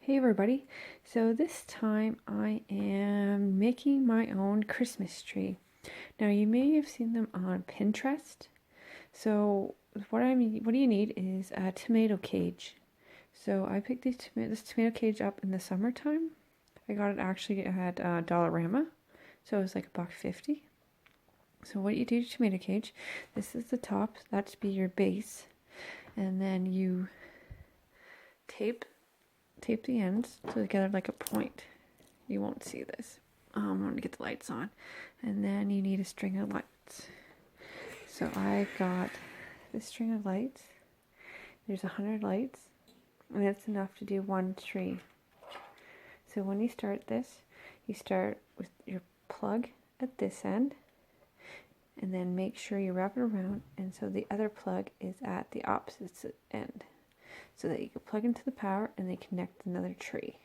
Hey everybody, so this time I am making my own Christmas tree. Now you may have seen them on Pinterest. So what do you need is a tomato cage. So I picked this tomato cage up in the summertime. I got it actually at Dollarama, so it was like $1.50. So what you do to your tomato cage, this is the top, that's be your base, and then you tape the ends together like a point. You won't see this. I'm going to get the lights on. And then you need a string of lights. So I got this string of lights. There's 100 lights. And that's enough to do one tree. So when you start this, you start with your plug at this end. And then make sure you wrap it around. And so the other plug is at the opposite end. So that you can plug into the power and they connect another tree.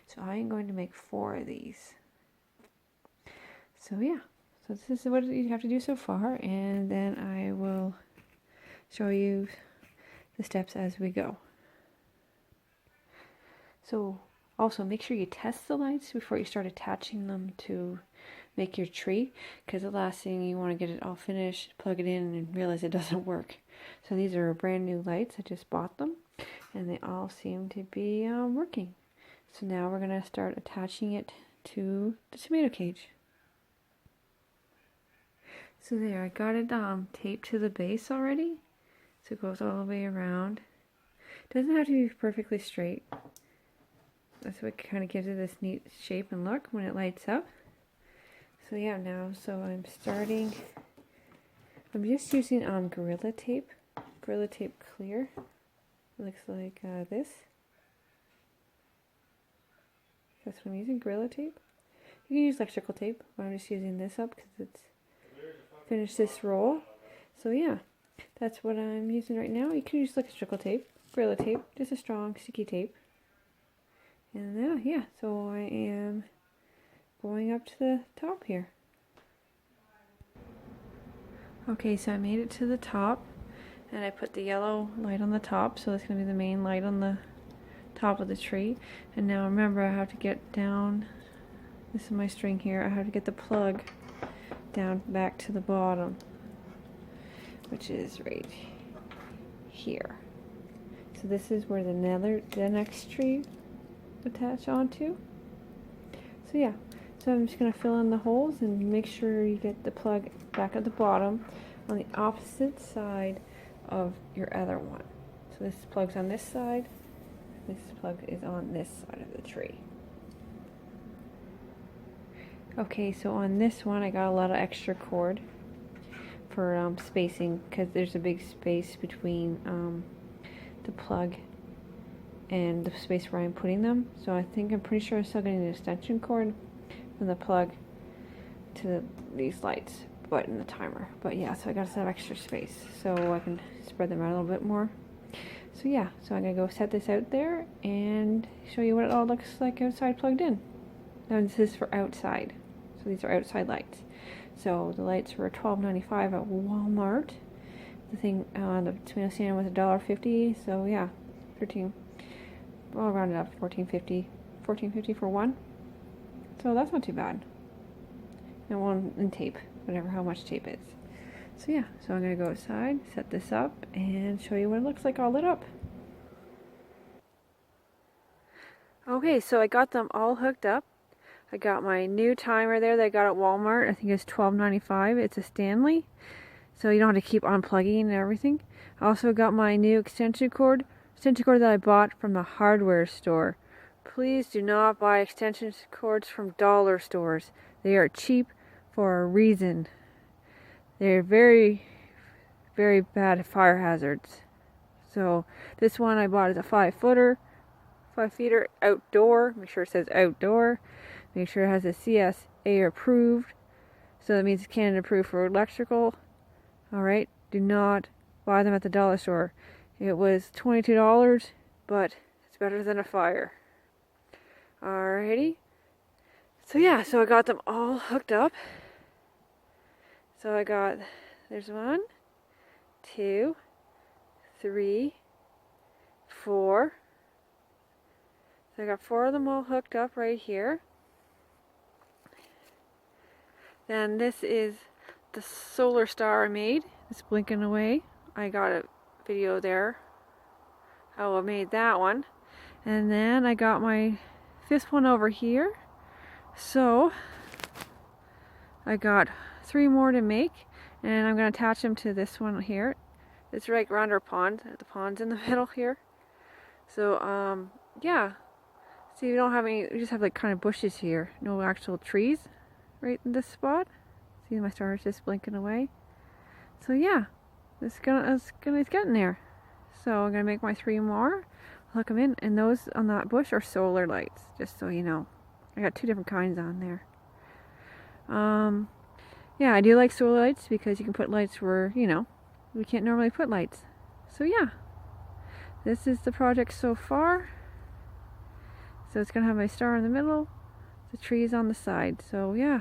So I am going to make 4 of these. So yeah, so this is what you have to do so far, and then I will show you the steps as we go. So also make sure you test the lights before you start attaching them to make your tree, because the last thing you want to get it all finished, plug it in and realize it doesn't work. So these are brand new lights. I just bought them and they all seem to be working. So now we're going to start attaching it to the tomato cage. So there, I got it taped to the base already. So it goes all the way around. It doesn't have to be perfectly straight. That's what kind of gives it this neat shape and look when it lights up. So yeah, so I'm just using Gorilla Tape. Gorilla Tape Clear. It looks like this. That's what I'm using, Gorilla Tape. You can use electrical tape, but I'm just using this up because it's finished this roll. So yeah, that's what I'm using right now. You can use electrical tape, Gorilla Tape, just a strong sticky tape. And yeah, so I am going up to the top here. Okay, so I made it to the top, and I put the yellow light on the top, so that's going to be the main light on the top of the tree. And now remember, I have to get down, this is my string here, I have to get the plug down back to the bottom, which is right here. So this is where the next tree attach onto. So yeah, so I'm just going to fill in the holes and make sure you get the plug back at the bottom on the opposite side of your other one. So this plug's on this side, this plug is on this side of the tree. Okay, so on this one I got a lot of extra cord for spacing, because there's a big space between the plug and the space where I'm putting them. So I'm pretty sure I'm still getting the extension cord from the plug to these lights, but in the timer. But yeah, so I got some extra space so I can spread them out a little bit more. So yeah, so I'm gonna go set this out there and show you what it all looks like outside plugged in. Now this is for outside, so these are outside lights. So the lights were $12.95 at Walmart. The tomato stand was $1.50. So yeah, 13. Well, I'll round it up, $14.50 for one. So that's not too bad. And one in tape, whatever how much tape is. So yeah, so I'm gonna go outside, set this up, and show you what it looks like all lit up. Okay, so I got them all hooked up. I got my new timer there that I got at Walmart. I think it's $12.95. It's a Stanley, so you don't have to keep unplugging and everything. I also got my new extension cord that I bought from the hardware store. Please do not buy extension cords from dollar stores. They are cheap for a reason. They're very, very bad fire hazards. So this one I bought is a 5-footer, 5-feeder outdoor. Make sure it says outdoor. Make sure it has a CSA approved. So that means it's Canada approved for electrical. Alright, do not buy them at the dollar store. It was $22, but it's better than a fire. Alrighty. So yeah, so I got them all hooked up. So there's 1, 2, 3, 4. So I got 4 of them all hooked up right here. Then this is the solar star I made. It's blinking away. I got a video there how I made that one. And then I got my 5th one over here. So I got 3 more to make, and I'm going to attach them to this one here. It's right around our pond. The pond's in the middle here. So yeah. See, we don't have any, we just have like kind of bushes here. No actual trees right in this spot. See, my star is just blinking away. So yeah, it's getting there. So I'm gonna make my 3 more, hook them in, and those on that bush are solar lights, just so you know. I got 2 different kinds on there. Yeah, I do like solar lights because you can put lights where, you know, we can't normally put lights. So yeah, this is the project so far. So it's gonna have my star in the middle, the trees on the side. So yeah,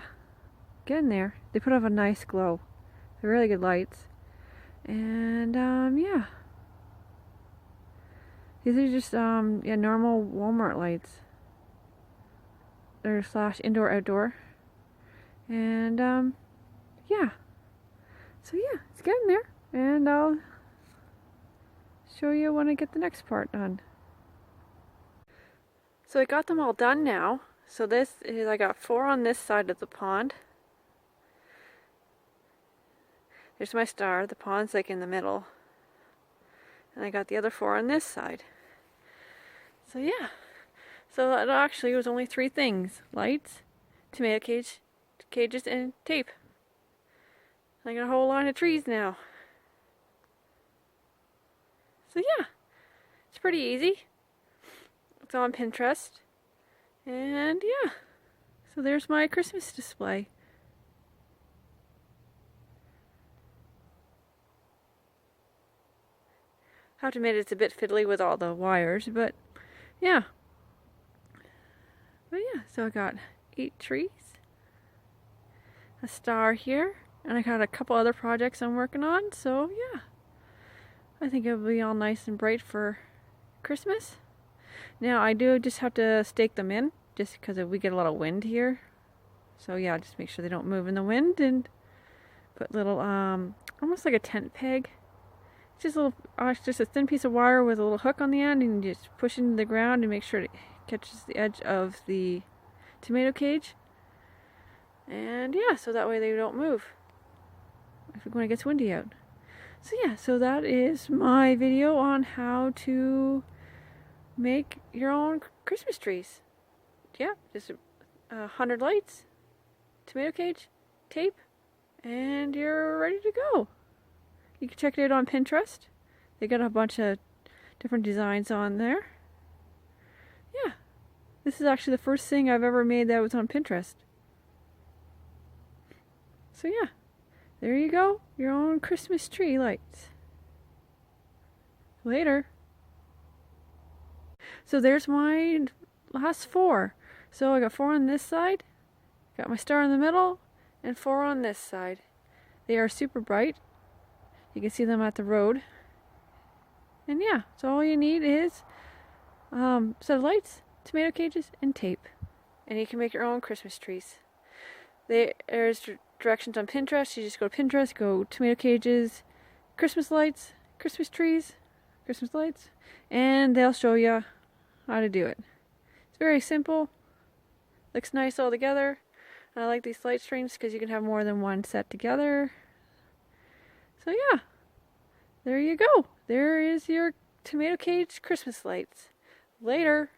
getting there. They put off a nice glow. They're really good lights. And yeah. These are just yeah, normal Walmart lights. They're / indoor outdoor. And yeah. So yeah, it's getting there. And I'll show you when I get the next part done. So I got them all done now. So this is, I got 4 on this side of the pond. There's my star. The pond's like in the middle. And I got the other 4 on this side. So yeah. So it actually was only 3 things. Lights, tomato cages, and tape. I got a whole line of trees now. So yeah. It's pretty easy. It's on Pinterest. And yeah. So there's my Christmas display. I have to admit it's a bit fiddly with all the wires, but yeah. But yeah, so I got 8 trees, a star here, and I got a couple other projects I'm working on, so yeah. I think it'll be all nice and bright for Christmas. Now I do just have to stake them in, just because we get a lot of wind here. So yeah, just make sure they don't move in the wind, and put little, almost like a tent peg. Just a little, just a thin piece of wire with a little hook on the end, and you just push it into the ground and make sure it catches the edge of the tomato cage. And yeah, so that way they don't move when it gets windy out. So yeah, so that is my video on how to make your own Christmas trees. Yeah, just 100 lights, tomato cage, tape, and you're ready to go. You can check it out on Pinterest. They got a bunch of different designs on there. Yeah. This is actually the first thing I've ever made that was on Pinterest. So yeah. There you go. Your own Christmas tree lights. Later. So there's my last 4. So I got 4 on this side. Got my star in the middle. And 4 on this side. They are super bright. You can see them at the road. And yeah, so all you need is set of lights, tomato cages, and tape. And you can make your own Christmas trees. There's directions on Pinterest. You just go to Pinterest, go tomato cages, Christmas lights, Christmas trees, Christmas lights, and they'll show you how to do it. It's very simple. Looks nice all together. And I like these light strings because you can have more than one set together. So yeah, there you go. There is your tomato cage Christmas lights. Later.